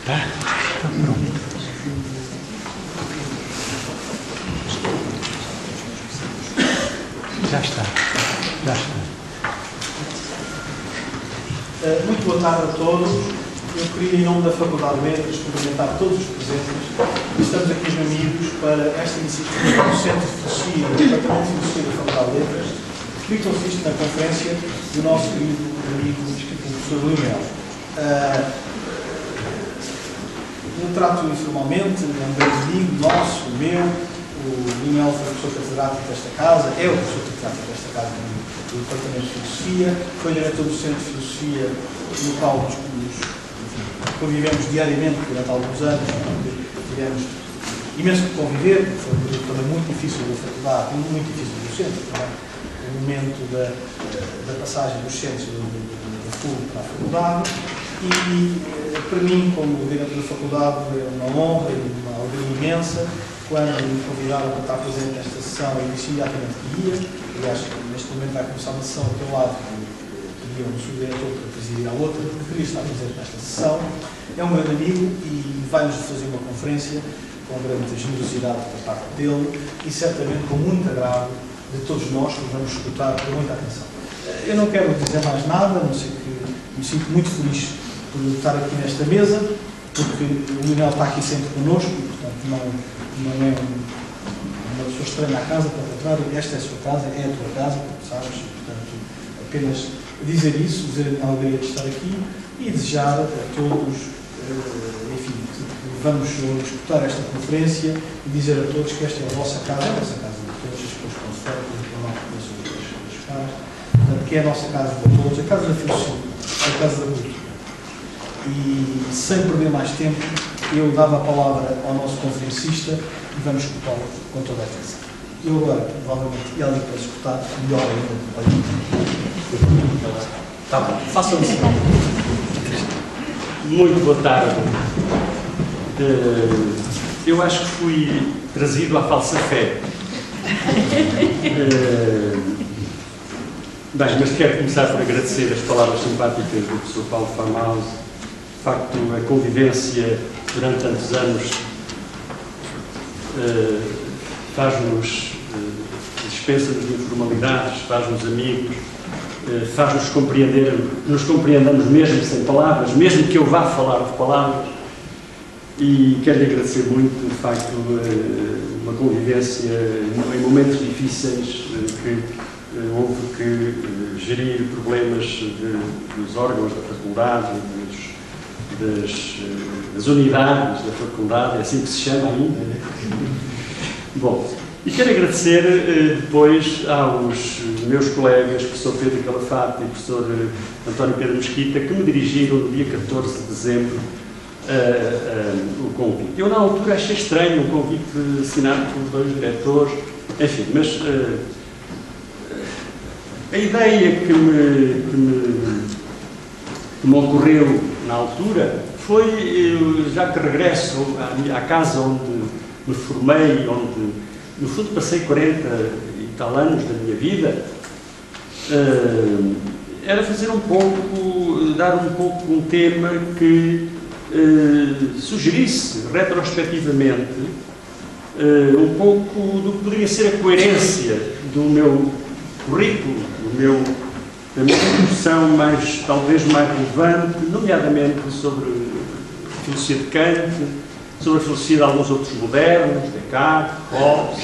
Tá? Tá pronto. Já está. Já está. Muito boa tarde a todos. Eu queria, em nome da Faculdade de Letras, cumprimentar todos os presentes. Estamos aqui reunidos para esta iniciativa do Centro de Filosofia, do Departamento de Filosofia da Faculdade de Letras, que consiste na conferência do nosso querido amigo, o professor Lionel. Eu trato informalmente, é um grande amigo nosso, meu. O Lionel foi professor catedrático desta casa, é o professor catedrático desta casa do Departamento de Filosofia, foi diretor do Centro de Filosofia, no qual convivemos diariamente durante alguns anos, tivemos imenso que conviver, foi um período também muito difícil da faculdade, muito difícil do centro, também, o momento da passagem dos centros do FUL para a faculdade, e para mim, como diretor da faculdade, é uma honra e uma alegria imensa quando me convidaram para estar presente nesta sessão e disse imediatamente que ia. Aliás, neste momento vai começar uma sessão ao teu lado, que ia um subdiretor para presidir a outra, porque queria estar presente nesta sessão. É um grande amigo e vai-nos fazer uma conferência com grande generosidade por parte dele e certamente com muito agrado de todos nós que vamos escutar com muita atenção. Eu não quero dizer mais nada, a não ser que me sinto muito feliz por estar aqui nesta mesa, porque o Lionel está aqui sempre connosco, portanto não é uma pessoa estranha à casa, pelo contrário, esta é a sua casa, é a tua casa, sabes, portanto, apenas dizer isso, dizer a alegria de estar aqui e desejar a todos, enfim, que vamos escutar esta conferência e dizer a todos que esta é a vossa casa de todos, as pessoas que estão fora, que não conheçam os caras, portanto, que é a nossa casa de todos, a casa da filosofia, a casa da cultura. E, sem perder mais tempo, eu dava a palavra ao nosso conferencista e vamos escutá-lo com toda a atenção. Eu agora, provavelmente, ia ali para escutar, melhor ainda. Tá bom, façam isso. Muito boa tarde. Eu acho que fui trazido à falsa fé. Bem, mas quero começar por agradecer as palavras simpáticas do professor Paulo Farmhouse. De facto, a convivência durante tantos anos faz-nos, dispensa-nos de informalidades, faz-nos amigos, faz-nos compreender, nos compreendamos mesmo sem palavras, mesmo que eu vá falar de palavras. E quero-lhe agradecer muito, de facto, uma convivência em momentos difíceis que houve que gerir problemas dos órgãos da faculdade, das unidades da faculdade, é assim que se chama ainda. Bom, e quero agradecer depois aos meus colegas, professor Pedro Calafate e professor António Pedro Mesquita, que me dirigiram no dia 14 de dezembro o convite. Eu, na altura, achei estranho um convite assinado por dois diretores, enfim, mas a ideia que me ocorreu na altura foi, já que regresso à casa onde me formei, onde, no fundo, passei 40 e tal anos da minha vida, era fazer um pouco, dar um pouco um tema que sugerisse, retrospectivamente, um pouco do que poderia ser a coerência do meu currículo, da minha discussão talvez mais relevante, nomeadamente sobre a filosofia de Kant, sobre a filosofia de alguns outros modernos, Descartes, Hobbes,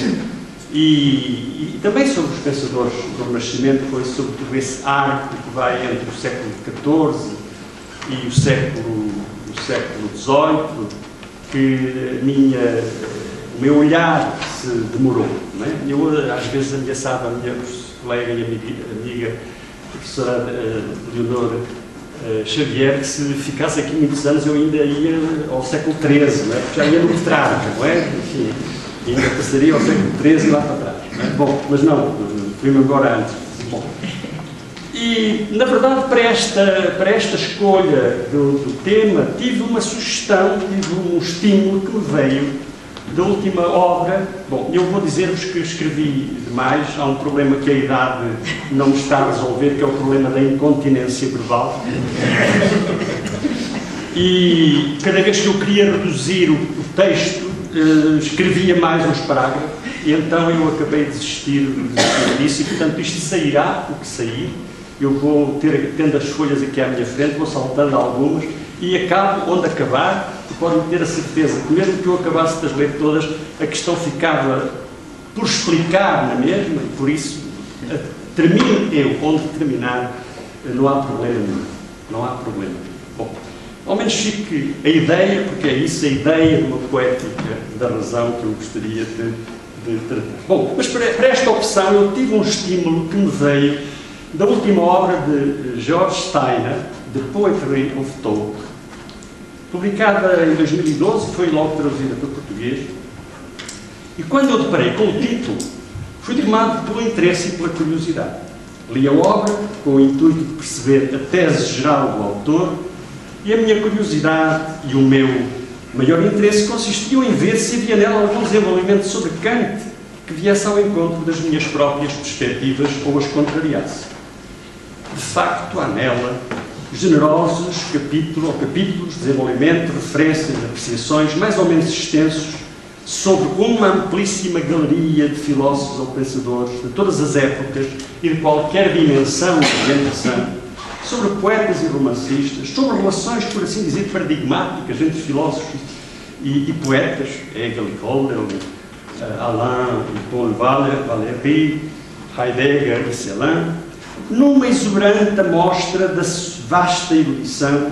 e também sobre os pensadores do Renascimento, foi sobretudo esse arco que vai entre o século XIV e o século XVIII, que o meu olhar se demorou. Não é? Eu, às vezes, ameaçava a minha colega e amiga, a professora Leonor Xavier, que se ficasse aqui muitos anos eu ainda ia ao século XIII, não é? Porque já ia no Petrarca, não é? Enfim, ainda passaria ao século XIII e lá para trás. Não é? Bom, mas não, fui-me embora antes. Bom. E, na verdade, para esta escolha do tema, tive uma sugestão, tive um estímulo que me veio da última obra. Bom, eu vou dizer-vos que escrevi demais. Há um problema que a idade não me está a resolver, que é o problema da incontinência verbal. e cada vez que eu queria reduzir o texto, escrevia mais uns parágrafos, e então eu acabei de desistir disso, e portanto isto sairá o que sair. Eu vou tendo as folhas aqui à minha frente, vou saltando algumas, e acabo onde acabar, e podem ter a certeza que mesmo que eu acabasse de as ler todas, a questão ficava por explicar na mesma, e por isso termino eu onde terminar, não há problema nenhum. Não há problema nenhum. Bom, ao menos fique a ideia, porque é isso, a ideia de uma poética da razão que eu gostaria de tratar. Bom, mas para esta opção eu tive um estímulo que me veio da última obra de George Steiner, The Poetry of Talk, publicada em 2012, foi logo traduzida para português, e quando eu deparei com o título, fui tomado pelo interesse e pela curiosidade. Li a obra com o intuito de perceber a tese geral do autor, e a minha curiosidade e o meu maior interesse consistiam em ver se havia nela algum desenvolvimento sobre Kant que viesse ao encontro das minhas próprias perspectivas ou as contrariasse. De facto, há nela generosos capítulos, desenvolvimento, referências, apreciações mais ou menos extensos sobre uma amplíssima galeria de filósofos ou pensadores de todas as épocas e de qualquer dimensão e orientação, sobre poetas e romancistas, sobre relações, por assim dizer, paradigmáticas entre filósofos e poetas, Hegel e Holderlin, Alain e Paul Valéry, Heidegger e Celan, numa exuberante amostra da vasta erudição,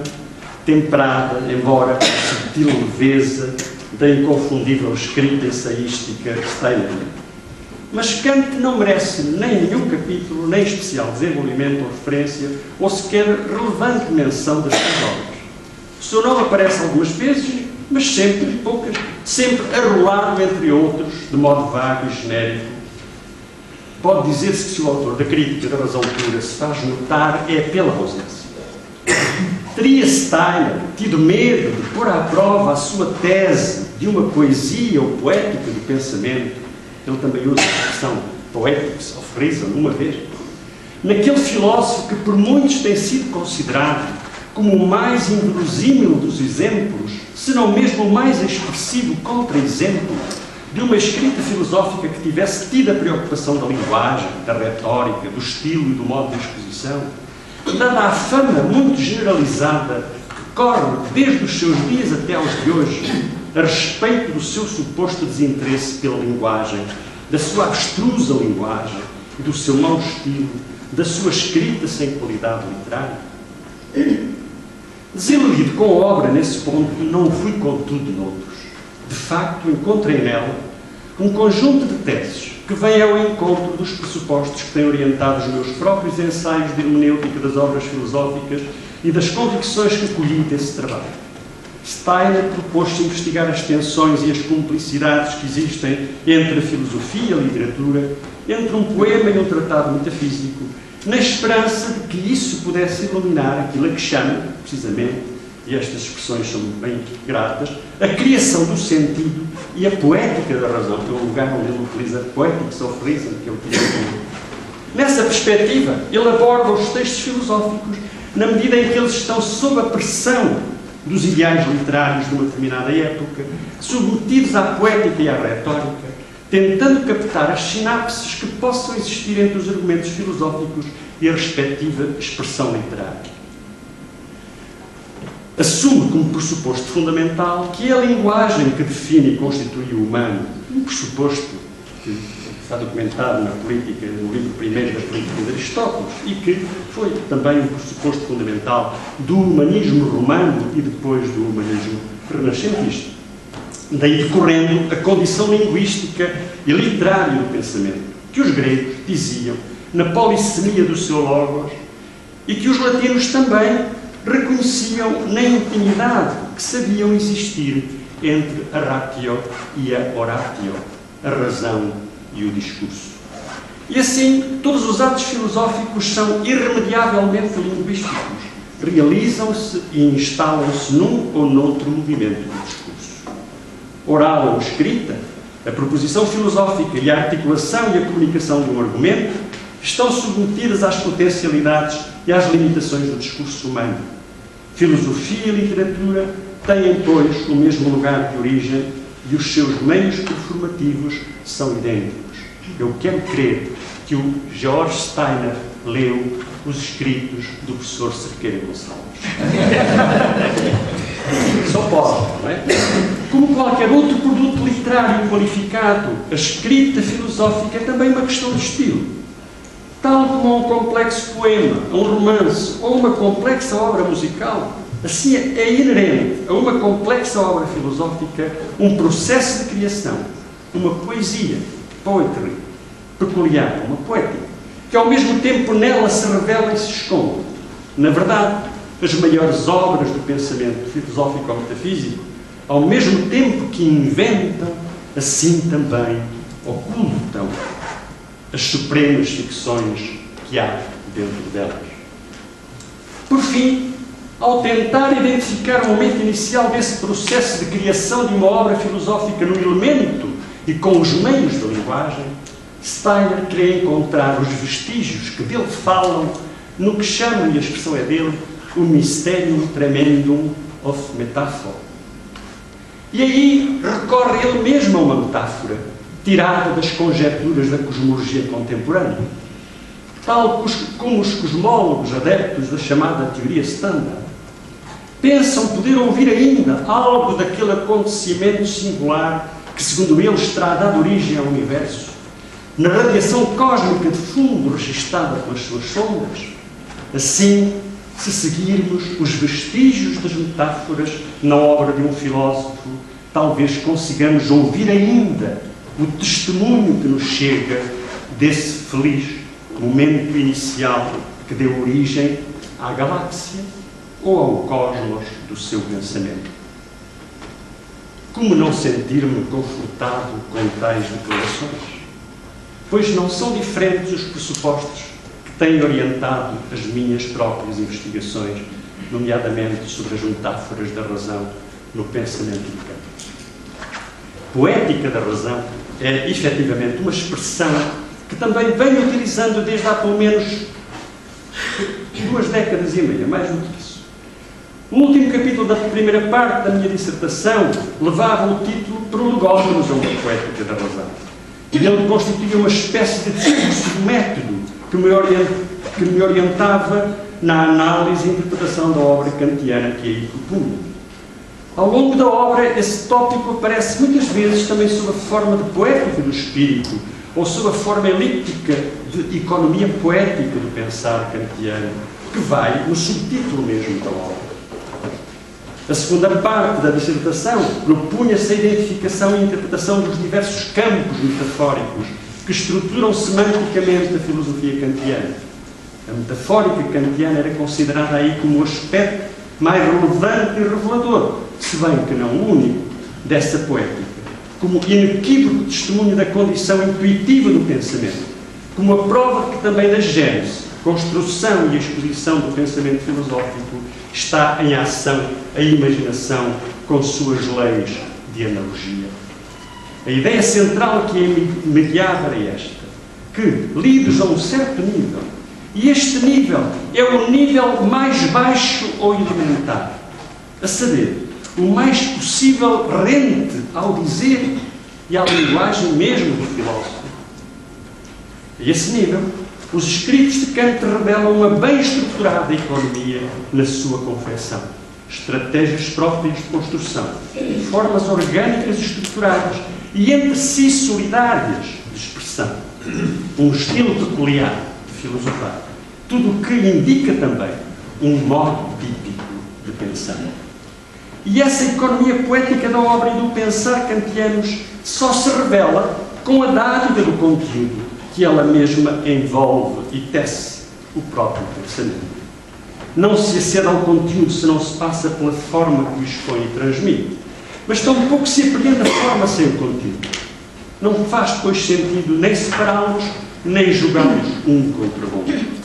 temperada, embora sutil leveza, da inconfundível escrita ensaística steineriana. Mas Kant não merece nem nenhum capítulo, nem especial desenvolvimento ou referência, ou sequer relevante menção das suas obras. O seu nome aparece algumas vezes, mas sempre, poucas, sempre arrolado entre outros, de modo vago e genérico. Pode dizer-se que se o autor da crítica da razão pura se faz notar, é pela ausência. Teria Steiner tido medo de pôr à prova a sua tese de uma poesia ou poética do pensamento? Ele também usa a expressão poetics of reason, uma vez. Naquele filósofo que por muitos tem sido considerado como o mais inverosímil dos exemplos, se não mesmo o mais expressivo contra-exemplo de uma escrita filosófica que tivesse tido a preocupação da linguagem, da retórica, do estilo e do modo de exposição, dada a fama muito generalizada que corre desde os seus dias até aos de hoje, a respeito do seu suposto desinteresse pela linguagem, da sua abstrusa linguagem e do seu mau estilo, da sua escrita sem qualidade literária. Desiludido com a obra nesse ponto, não fui contudo noutros. De facto, encontrei nela um conjunto de teses que vêm ao encontro dos pressupostos que têm orientado os meus próprios ensaios de hermenêutica das obras filosóficas e das convicções que colhi desse trabalho. Steiner propôs-se investigar as tensões e as cumplicidades que existem entre a filosofia e a literatura, entre um poema e um tratado metafísico, na esperança de que isso pudesse iluminar aquilo a que chama, precisamente, e estas expressões são bem gratas, a criação do sentido e a poética da razão, que é o lugar onde ele utiliza poetics of reason, que ele utiliza. Nessa perspectiva, ele aborda os textos filosóficos na medida em que eles estão sob a pressão dos ideais literários de uma determinada época, submetidos à poética e à retórica, tentando captar as sinapses que possam existir entre os argumentos filosóficos e a respectiva expressão literária. Assume como pressuposto fundamental que é a linguagem que define e constitui o humano, um pressuposto que está documentado na política, no livro primeiro da política de Aristóteles, e que foi também um pressuposto fundamental do humanismo romano e depois do humanismo renascentista. Daí decorrendo a condição linguística e literária do pensamento, que os gregos diziam na polissemia do seu logos e que os latinos também reconheciam na intimidade que sabiam existir entre a ratio e a oratio, a razão e o discurso. E assim, todos os atos filosóficos são irremediavelmente linguísticos, realizam-se e instalam-se num ou noutro movimento do discurso. Oral ou escrita, a proposição filosófica e a articulação e a comunicação de um argumento estão submetidas às potencialidades e às limitações do discurso humano. Filosofia e literatura têm, pois, o mesmo lugar de origem e os seus meios performativos são idênticos. Eu quero crer que o George Steiner leu os escritos do professor Cerqueira Gonçalves. Só pode, não é? Como qualquer outro produto literário qualificado, a escrita filosófica é também uma questão de estilo. Tal como um complexo poema, um romance ou uma complexa obra musical, assim é inerente a uma complexa obra filosófica um processo de criação, uma poesia, poetry, peculiar, uma poética, que ao mesmo tempo nela se revela e se esconde. Na verdade, as maiores obras do pensamento filosófico ou metafísico, ao mesmo tempo que inventam, assim também ocultam as supremas ficções que há dentro delas. Por fim, ao tentar identificar o momento inicial desse processo de criação de uma obra filosófica no elemento e com os meios da linguagem, Steiner queria encontrar os vestígios que dele falam no que chama, e a expressão é dele, o Mysterium Tremendum of Metaphor. E aí recorre ele mesmo a uma metáfora tirada das conjecturas da cosmologia contemporânea, tal como os cosmólogos adeptos da chamada teoria standard pensam poder ouvir ainda algo daquele acontecimento singular que, segundo eles, terá dado origem ao universo, na radiação cósmica de fundo registada pelas suas sondas. Assim, se seguirmos os vestígios das metáforas na obra de um filósofo, talvez consigamos ouvir ainda o testemunho que nos chega desse feliz momento inicial que deu origem à galáxia ou ao cosmos do seu pensamento. Como não sentir-me confortado com tais declarações? Pois não são diferentes os pressupostos que têm orientado as minhas próprias investigações, nomeadamente sobre as metáforas da razão no pensamento de Kant. Poética da razão é, efetivamente, uma expressão que também venho utilizando desde há pelo menos 2 décadas e meia, mais do que isso. O último capítulo da primeira parte da minha dissertação levava o título Prolegómenos a uma Poética da Razão. E ele constituía uma espécie de discurso de método que me orientava na análise e interpretação da obra kantiana que aí propunha. Ao longo da obra, esse tópico aparece muitas vezes também sob a forma de poética do espírito ou sob a forma elíptica de economia poética do pensar kantiano, que vai no subtítulo mesmo da obra. A segunda parte da dissertação propunha-se a identificação e interpretação dos diversos campos metafóricos que estruturam semanticamente a filosofia kantiana. A metafórica kantiana era considerada aí como o aspecto mais relevante e revelador, se bem que não o único, dessa poética, como inequívoco testemunho da condição intuitiva do pensamento, como a prova que também na gênese, construção e exposição do pensamento filosófico está em ação a imaginação com suas leis de analogia. A ideia central que é mediada é esta, que, lidos a um certo nível, e este nível é o nível mais baixo ou elementar, a saber, o mais possível rente ao dizer e à linguagem mesmo do filósofo. A esse nível, os escritos de Kant revelam uma bem estruturada economia na sua confecção, estratégias próprias de construção, formas orgânicas e estruturadas e entre si solidárias de expressão, um estilo peculiar de filosofar, tudo o que indica também um modo típico de pensar. E essa economia poética da obra e do pensar kantianos só se revela com a dádiva do conteúdo que ela mesma envolve e tece o próprio pensamento. Não se acede ao conteúdo se não se passa pela forma que o expõe e transmite, mas tampouco se apreende a forma sem o conteúdo. Não faz, pois, sentido nem separá-los, nem julgá-los um contra o outro.